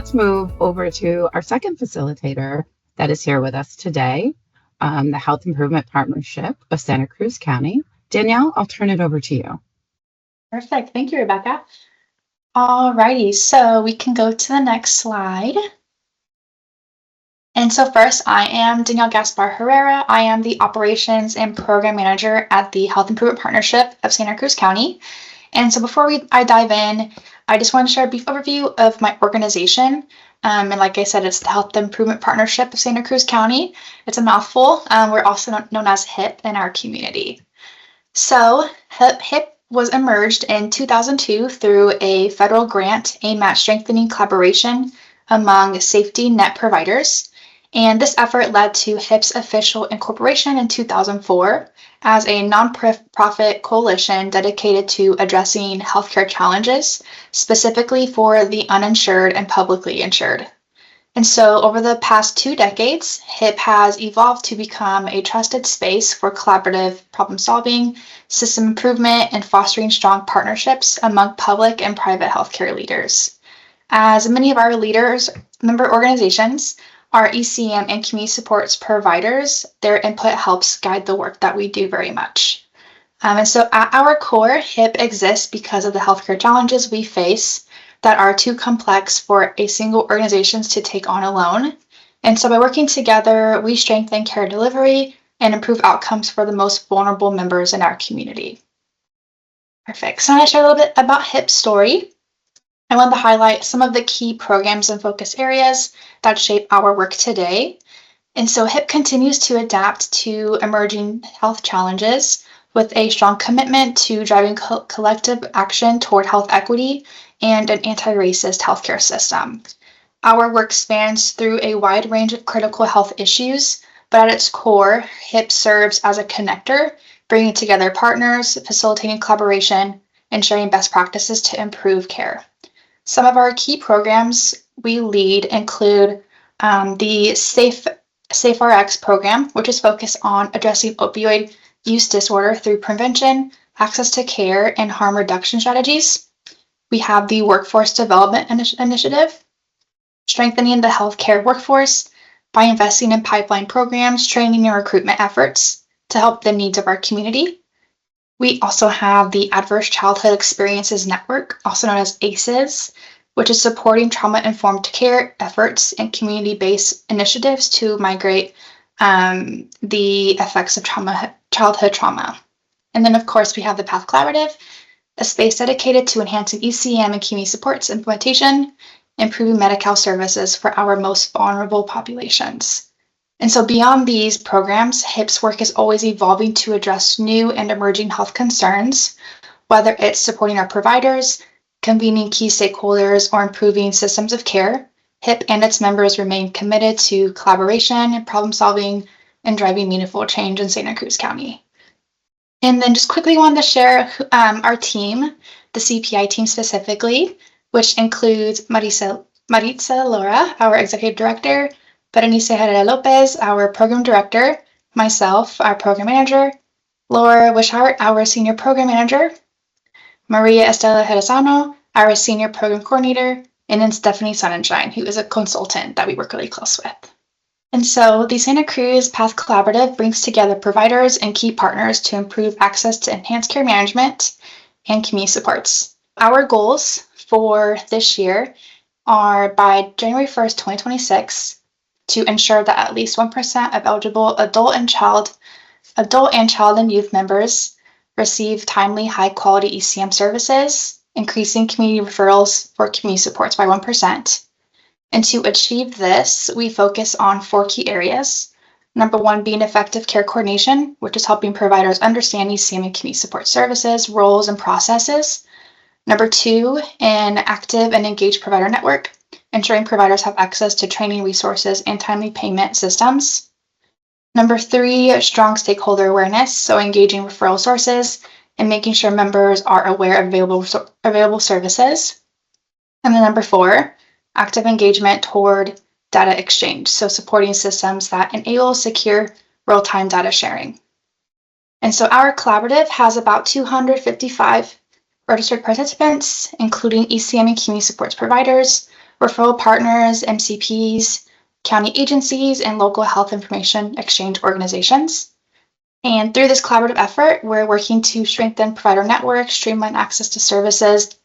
let's move over to our second facilitator that is here with us today, the Health Improvement Partnership of Santa Cruz County. Danielle, I'll turn it over to you. Perfect. Thank you, Rebecca. Alrighty, so we can go to the next slide. And so first, I am Danielle Gaspar Herrera. I am the Operations and Program Manager at the Health Improvement Partnership of Santa Cruz County. And so before I dive in, I just want to share a brief overview of my organization. And like I said, it's the Health Improvement Partnership of Santa Cruz County. It's a mouthful. We're also known as HIP in our community. So HIP was emerged in 2002 through a federal grant aimed at strengthening collaboration among safety net providers. And this effort led to HIP's official incorporation in 2004 as a nonprofit coalition dedicated to addressing healthcare challenges, specifically for the uninsured and publicly insured. And so over the past 2 decades, HIP has evolved to become a trusted space for collaborative problem solving, system improvement, and fostering strong partnerships among public and private healthcare leaders. As many of our member organizations are ECM and community supports providers, their input helps guide the work that we do very much. And so at our core, HIP exists because of the healthcare challenges we face that are too complex for a single organization to take on alone. And so by working together, we strengthen care delivery and improve outcomes for the most vulnerable members in our community. Perfect. So I'm going to share a little bit about HIP's story. I want to highlight some of the key programs and focus areas that shape our work today. And so HIP continues to adapt to emerging health challenges with a strong commitment to driving collective action toward health equity and an anti-racist healthcare system. Our work spans through a wide range of critical health issues, but at its core, HIP serves as a connector, bringing together partners, facilitating collaboration, and sharing best practices to improve care. Some of our key programs we lead include the SafeRx program, which is focused on addressing opioid use disorder through prevention, access to care, and harm reduction strategies. We have the Workforce Development Initiative, strengthening the healthcare workforce by investing in pipeline programs, training, and recruitment efforts to help the needs of our community. We also have the Adverse Childhood Experiences Network, also known as ACEs, which is supporting trauma-informed care efforts and community-based initiatives to migrate the effects of childhood trauma. And then, of course, we have the PATH Collaborative, a space dedicated to enhancing ECM and community supports implementation, improving Medi-Cal services for our most vulnerable populations. And so beyond these programs, HIP's work is always evolving to address new and emerging health concerns, whether it's supporting our providers, convening key stakeholders, or improving systems of care. HIP and its members remain committed to collaboration, problem solving, and driving meaningful change in Santa Cruz County. And then just quickly wanted to share our team, the CPI team specifically, which includes Maritza Laura, our Executive Director, Berenice Herrera Lopez, our Program Director, myself, our Program Manager, Laura Wishart, our Senior Program Manager, Maria Estela Jerezano, our Senior Program Coordinator, and then Stephanie Sonnenschein, who is a consultant that we work really close with. And so the Santa Cruz PATH Collaborative brings together providers and key partners to improve access to enhanced care management and community supports. Our goals for this year are by January 1st, 2026, to ensure that at least 1% of eligible adult and child and youth members receive timely, high-quality ECM services, increasing community referrals for community supports by 1%. And to achieve this, we focus on 4 key areas. Number 1 being effective care coordination, which is helping providers understand ECM and community support services, roles, and processes. Number 2, an active and engaged provider network, ensuring providers have access to training resources and timely payment systems. Number 3, strong stakeholder awareness, so engaging referral sources and making sure members are aware of available services. And then number 4, active engagement toward data exchange, so supporting systems that enable secure real-time data sharing. And so our collaborative has about 255 registered participants, including ECM and community supports providers, referral partners, MCPs, county agencies, and local health information exchange organizations. And through this collaborative effort, we're working to strengthen provider networks, streamline access to services,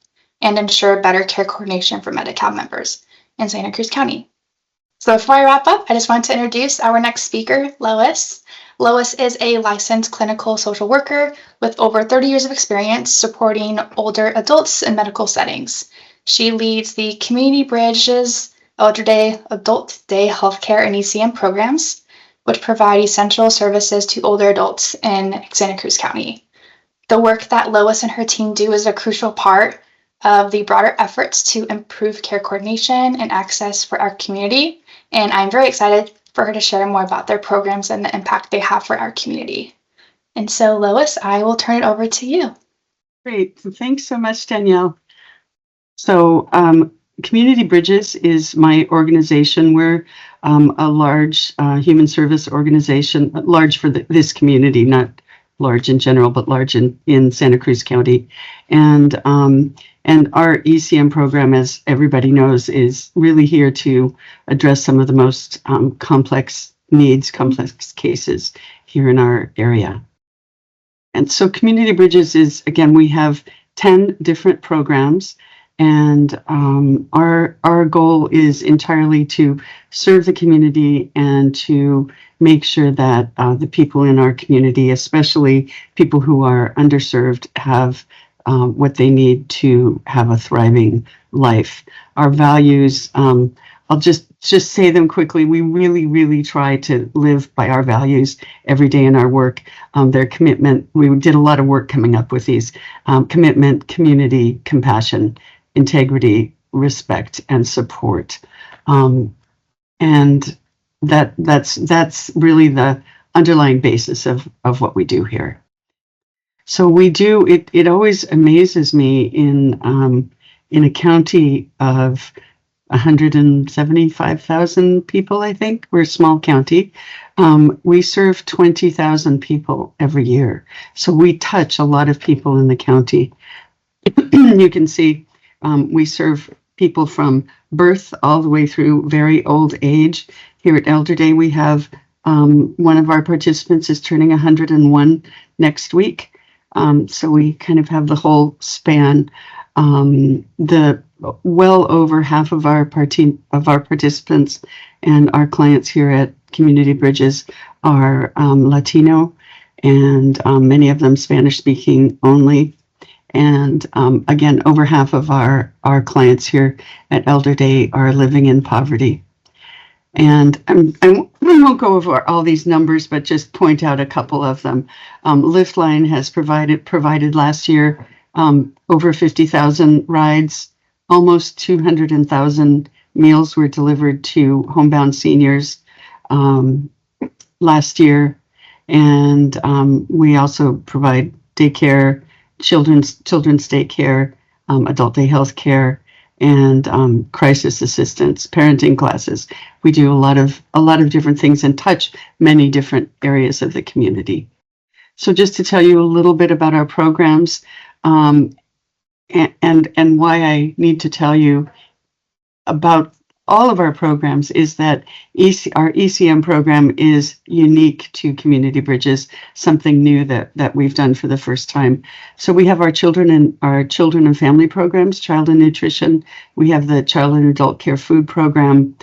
and ensure better care coordination for Medi-Cal members in Santa Cruz County. So before I wrap up, I just want to introduce our next speaker, Lois. Lois is a licensed clinical social worker with over 30 years of experience supporting older adults in medical settings. She leads the Community Bridges Elder Day Adult Day Healthcare and ECM programs, which provide essential services to older adults in Santa Cruz County. The work that Lois and her team do is a crucial part of the broader efforts to improve care coordination and access for our community, and I'm very excited for her to share more about their programs and the impact they have for our community. And so, Lois, I will turn it over to you. Great. Thanks so much, Danielle. So, Community Bridges is my organization. We're a large human service organization, large for this community, not large in general, but large in Santa Cruz County. And our ECM program, as everybody knows, is really here to address some of the most complex needs, complex cases here in our area. And so Community Bridges is, again, we have 10 different programs, and our goal is entirely to serve the community and to make sure that the people in our community, especially people who are underserved, have what they need to have a thriving life. Our values, I'll just say them quickly. We really try to live by our values every day in our work. Their commitment, we did a lot of work coming up with these. Commitment, community, compassion, integrity, respect, and support. And that's really the underlying basis of what we do here. So we do, it always amazes me in a county of 175,000 people, I think. We're a small county. We serve 20,000 people every year. So we touch a lot of people in the county. You can see we serve people from birth all the way through very old age. Here at Elder Day, we have one of our participants is turning 101 next week. So we kind of have the whole span. The well over half of our participants and our clients here at Community Bridges are Latino, and many of them Spanish speaking only. And again, over half of our clients here at Elder Day are living in poverty. And I won't go over all these numbers, but just point out a couple of them. Liftline has provided last year over 50,000 rides, almost 200,000 meals were delivered to homebound seniors last year. And we also provide daycare, children's daycare, adult day health care, and crisis assistance, parenting classes. We do a lot of different things and touch many different areas of the community. So just to tell you a little bit about our programs, and why I need to tell you about all of our programs is that our ECM program is unique to Community Bridges, something new that we've done for the first time. So we have our children and family programs, child and nutrition. We have the child and adult care food program,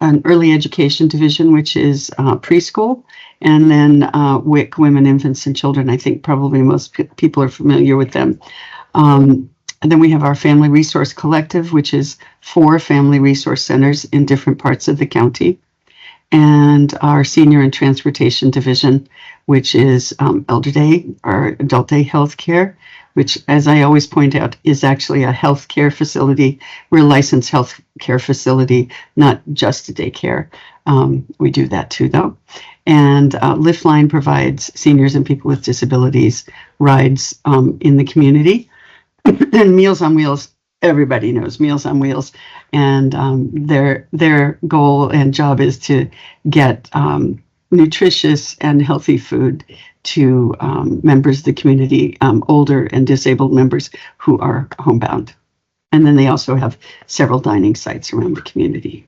an early education division, which is preschool, and then WIC, women, infants, and children. I think probably most people are familiar with them. And then we have our Family Resource Collective, which is 4 family resource centers in different parts of the county. And our Senior and Transportation Division, which is Elder Day, our Adult Day Health Care, which, as I always point out, is actually a health care facility. We're a licensed health care facility, not just a daycare. We do that too, though. And Liftline provides seniors and people with disabilities rides in the community. And Meals on Wheels, everybody knows Meals on Wheels, and their goal and job is to get nutritious and healthy food to members of the community, older and disabled members who are homebound. And then they also have several dining sites around the community.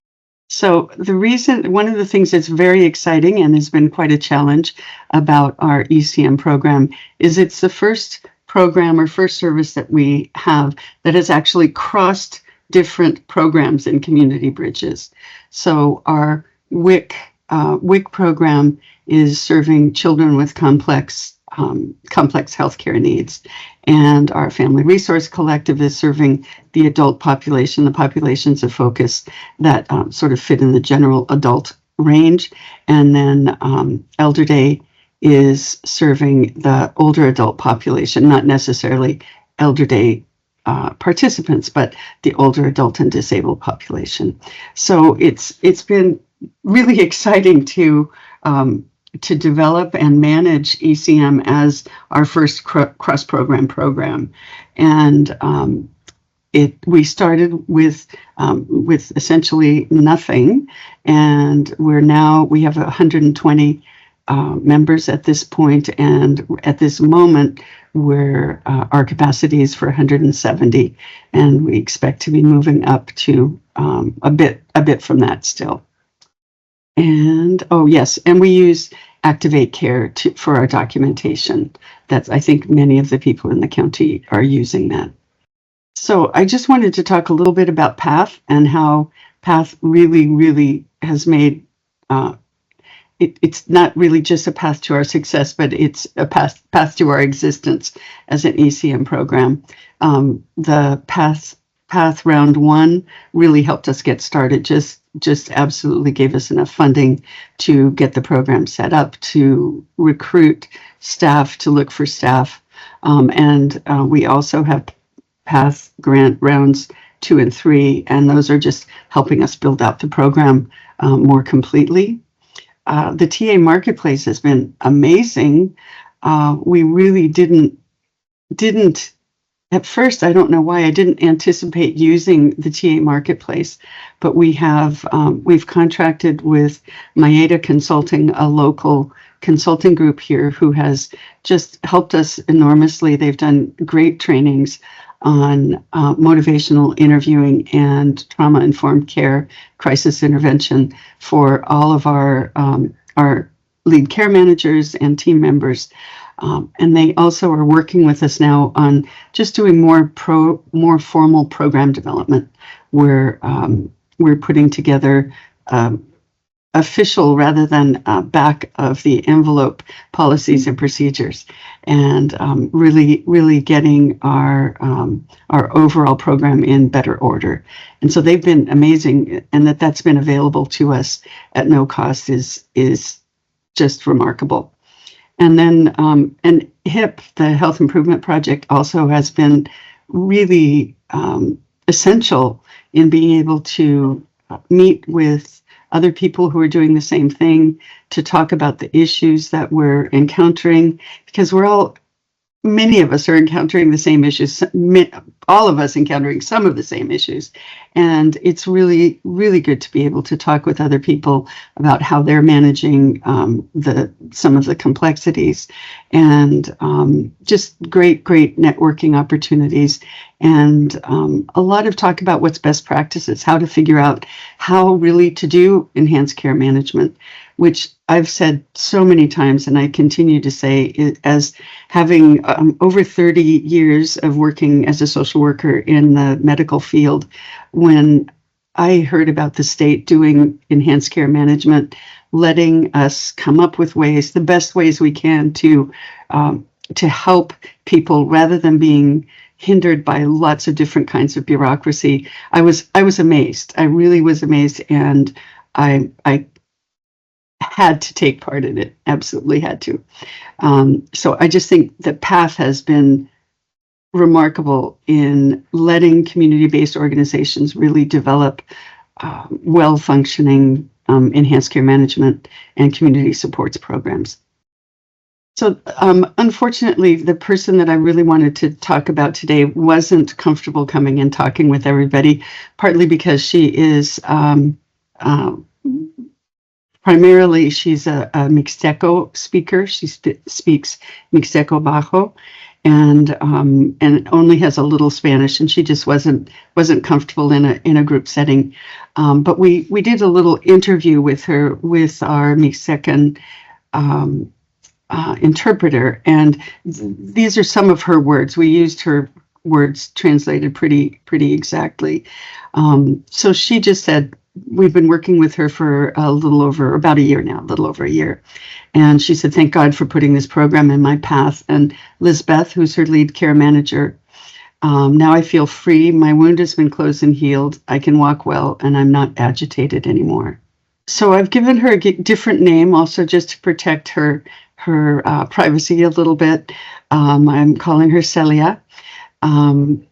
So one of the things that's very exciting and has been quite a challenge about our ECM program is it's the first program or first service that we have that has actually crossed different programs and community bridges. So our WIC program is serving children with complex healthcare needs, and our Family Resource Collective is serving the adult population, the populations of focus that sort of fit in the general adult range, and then Elder Day is serving the older adult population, not necessarily Elder Day participants, but the older adult and disabled population. So it's been really exciting to develop and manage ECM as our first cross-program. And we started with essentially nothing, and we have 120 members at this point, and at this moment our capacity is for 170, and we expect to be moving up to a bit from that still. And and we use Activate Care for our documentation. I think many of the people in the county are using that. So I just wanted to talk a little bit about PATH and how PATH really has made it's not really just a path to our success, but it's a path to our existence as an ECM program. The PATH round 1 really helped us get started, just absolutely gave us enough funding to get the program set up, to recruit staff, to look for staff. And we also have PATH grant rounds 2 and 3, and those are just helping us build out the program more completely. The TA marketplace has been amazing. We really didn't at first, I don't know why I didn't anticipate using the TA marketplace, but we've contracted with Maeda Consulting, a local consulting group here who has just helped us enormously. They've done great trainings on motivational interviewing and trauma-informed care, crisis intervention for all of our lead care managers and team members. And they also are working with us now on just doing more formal program development. We're putting together official rather than back of the envelope policies and procedures, and really getting our overall program in better order. And so they've been amazing, and that's been available to us at no cost is just remarkable. And then and HIP, the Health Improvement Project, also has been really essential in being able to meet with other people who are doing the same thing, to talk about the issues that we're encountering, because many of us are encountering the same issues, all of us encountering some of the same issues. And it's really, really good to be able to talk with other people about how they're managing some of the complexities, and just great networking opportunities, and a lot of talk about what's best practices, how to figure out how really to do enhanced care management, which I've said so many times, and I continue to say, as having over 30 years of working as a social worker in the medical field. When I heard about the state doing enhanced care management, letting us come up with ways, the best ways we can to help people rather than being hindered by lots of different kinds of bureaucracy, I was amazed. I really was amazed, and I had to take part in it, absolutely had to. So I just think that PATH has been remarkable in letting community-based organizations really develop well-functioning enhanced care management and community supports programs. So unfortunately, the person that I really wanted to talk about today wasn't comfortable coming and talking with everybody, partly because she is primarily, she's a Mixteco speaker. She speaks Mixteco Bajo, and only has a little Spanish, and she just wasn't comfortable in a group setting. But we did a little interview with her with our Mixtecan interpreter, and these are some of her words. We used her words translated pretty exactly. So she just said, we've been working with her for about a year now, a little over a year. And she said, thank God for putting this program in my path. And Lizbeth, who's her lead care manager, now I feel free. My wound has been closed and healed. I can walk well, and I'm not agitated anymore. So I've given her a different name also just to protect her privacy a little bit. I'm calling her Celia. And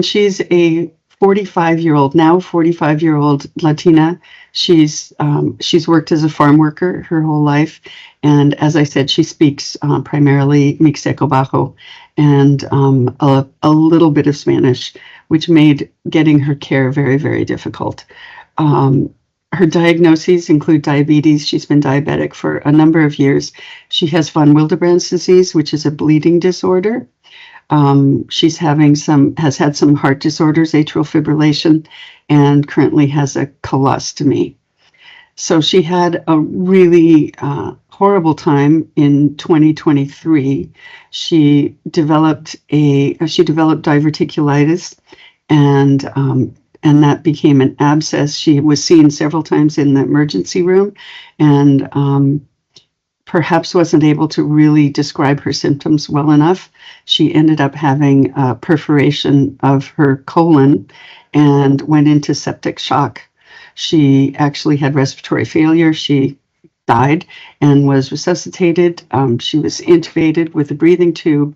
she's a 45-year-old Latina. She's worked as a farm worker her whole life. And as I said, she speaks primarily Mixteco Bajo and a little bit of Spanish, which made getting her care very, very difficult. Her diagnoses include diabetes. She's been diabetic for a number of years. She has von Willebrand's disease, which is a bleeding disorder. She's has had some heart disorders, atrial fibrillation, and currently has a colostomy. So she had a really horrible time in 2023. She developed diverticulitis, and that became an abscess. She was seen several times in the emergency room, and perhaps wasn't able to really describe her symptoms well enough. She ended up having a perforation of her colon and went into septic shock. She actually had respiratory failure. She died and was resuscitated. She was intubated with a breathing tube,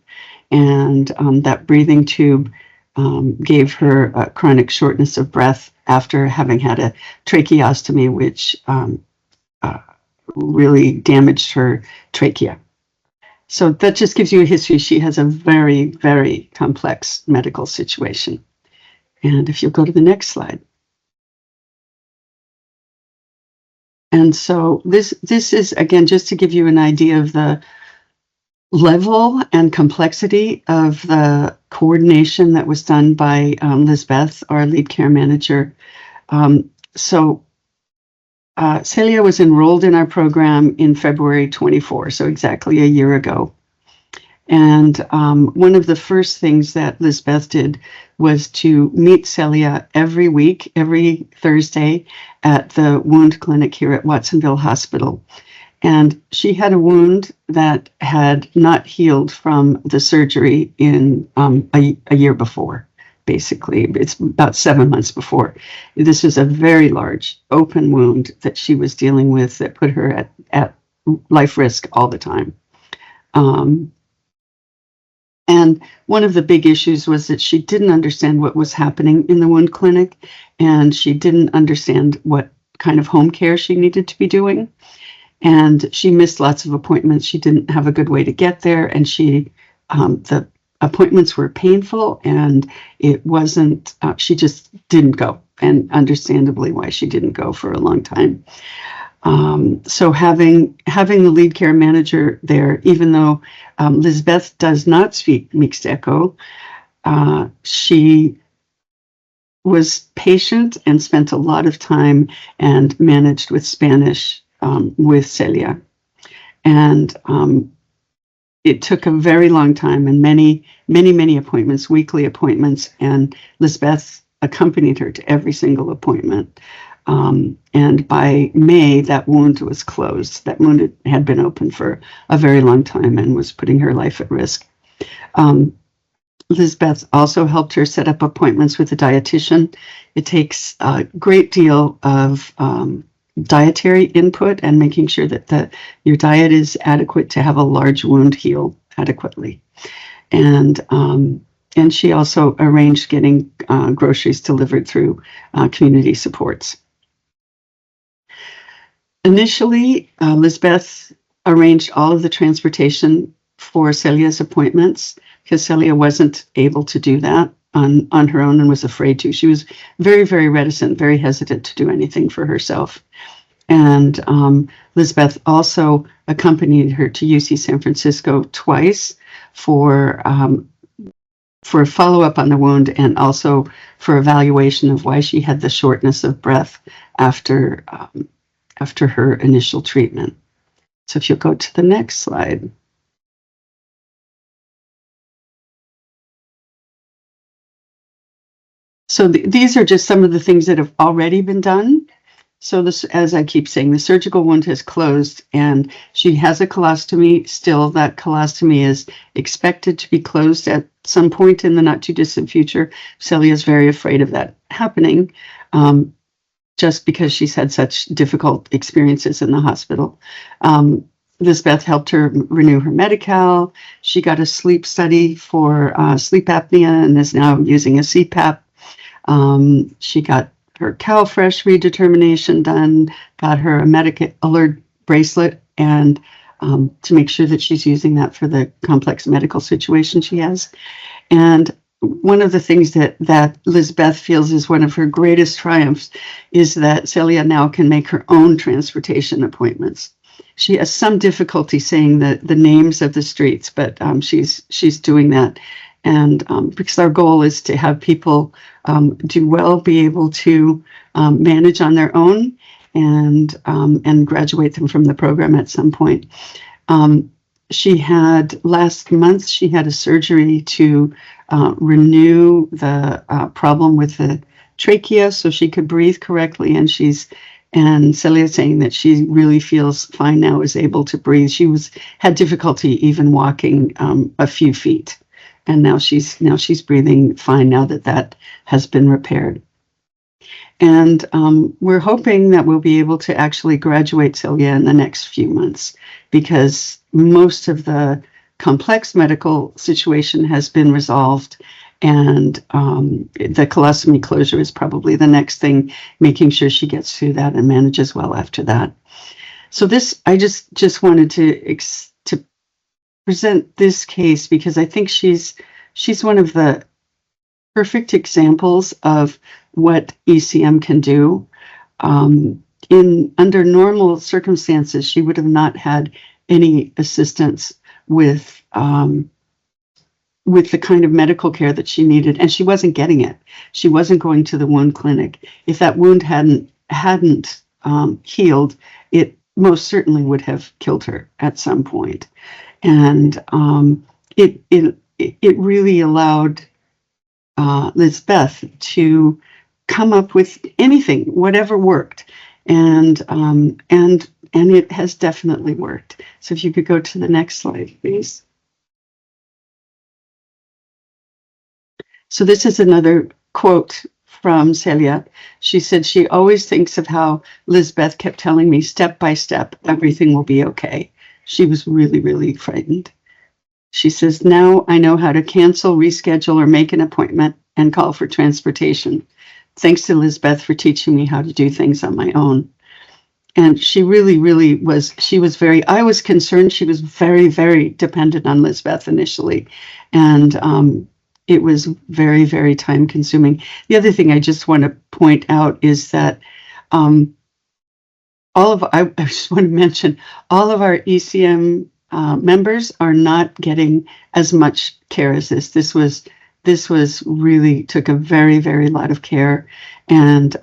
and that breathing tube gave her a chronic shortness of breath after having had a tracheostomy, which really damaged her trachea. So that just gives you a history. She has a very, very complex medical situation. And if you'll go to the next slide. And so this is, again, just to give you an idea of the level and complexity of the coordination that was done by Lizbeth, our lead care manager. Celia was enrolled in our program in February 24, so exactly a year ago. And one of the first things that Lizbeth did was to meet Celia every week, every Thursday, at the wound clinic here at Watsonville Hospital. And she had a wound that had not healed from the surgery in a year before. Basically, it's about 7 months before. This is a very large open wound that she was dealing with that put her at life risk all the time. And one of the big issues was that she didn't understand what was happening in the wound clinic, and she didn't understand what kind of home care she needed to be doing. And she missed lots of appointments. She didn't have a good way to get there, and the appointments were painful, and it wasn't, she just didn't go, and understandably why she didn't go for a long time. So having the lead care manager there, even though Lizbeth does not speak Mixteco, she was patient and spent a lot of time and managed with Spanish with Celia. And it took a very long time and many appointments, weekly appointments, and Lizbeth accompanied her to every single appointment. And by May, that wound was closed. That wound had been open for a very long time and was putting her life at risk. Lizbeth also helped her set up appointments with a dietitian. It takes a great deal of dietary input and making sure that your diet is adequate to have a large wound heal adequately. And she also arranged getting groceries delivered through community supports. Initially, Lizbeth arranged all of the transportation for Celia's appointments because Celia wasn't able to do that on her own and was afraid to. She was very, very reticent, very hesitant to do anything for herself. And Lizbeth also accompanied her to UC San Francisco twice for follow-up on the wound, and also for evaluation of why she had the shortness of breath after her initial treatment. So if you'll go to the next slide. So these are just some of the things that have already been done. So this, as I keep saying, the surgical wound has closed and she has a colostomy still. That colostomy is expected to be closed at some point in the not too distant future. Celia is very afraid of that happening, just because she's had such difficult experiences in the hospital. Lisbeth helped her renew her Medi-Cal. She got a sleep study for sleep apnea and is now using a CPAP. She got her CalFresh redetermination done, got her a Medic Alert bracelet, and to make sure that she's using that for the complex medical situation she has. And one of the things that Lisbeth feels is one of her greatest triumphs is that Celia now can make her own transportation appointments. She has some difficulty saying the names of the streets, but she's doing that. And because our goal is to have people do well, be able to manage on their own, and graduate them from the program at some point. She had last month, she had a surgery to renew the problem with the trachea so she could breathe correctly. And Celia is saying that she really feels fine now, is able to breathe. She had difficulty even walking a few feet. And now she's breathing fine now that has been repaired. And we're hoping that we'll be able to actually graduate Celia in the next few months, because most of the complex medical situation has been resolved, and the colostomy closure is probably the next thing, making sure she gets through that and manages well after that. So this, I just wanted to present this case because I think she's one of the perfect examples of what ECM can do. Under normal circumstances, she would have not had any assistance with the kind of medical care that she needed, and she wasn't getting it. She wasn't going to the wound clinic. If that wound hadn't healed, it most certainly would have killed her at some point. And it really allowed Lisbeth to come up with anything, whatever worked, and it has definitely worked. So if you could go to the next slide, please. So this is another quote from Celia. She said, "She always thinks of how Lisbeth kept telling me step by step, everything will be okay." She was really, really frightened. She says, "Now I know how to cancel, reschedule, or make an appointment and call for transportation. Thanks to Lisbeth for teaching me how to do things on my own." And she really, really was, I was concerned she was very, very dependent on Lisbeth initially. And it was very, very time consuming. The other thing I just want to point out is that I just want to mention all of our ECM members are not getting as much care as this. This was really took a very, very lot of care, and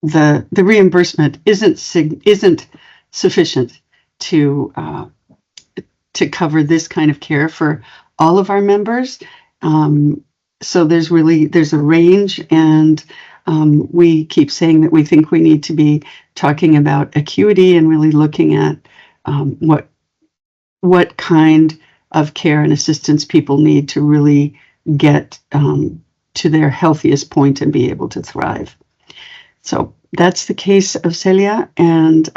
the reimbursement isn't sufficient to cover this kind of care for all of our members. So there's a range, and we keep saying that we think we need to be talking about acuity and really looking at what kind of care and assistance people need to really get to their healthiest point and be able to thrive. So that's the case of Celia, and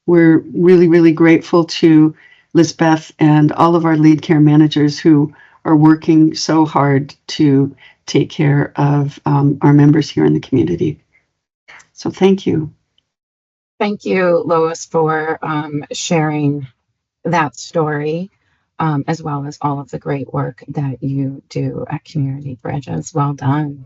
we're really, really grateful to Lisbeth and all of our lead care managers who are working so hard to take care of our members here in the community. So thank you. Thank you, Lois, for sharing that story, as well as all of the great work that you do at Community Bridges. Well done.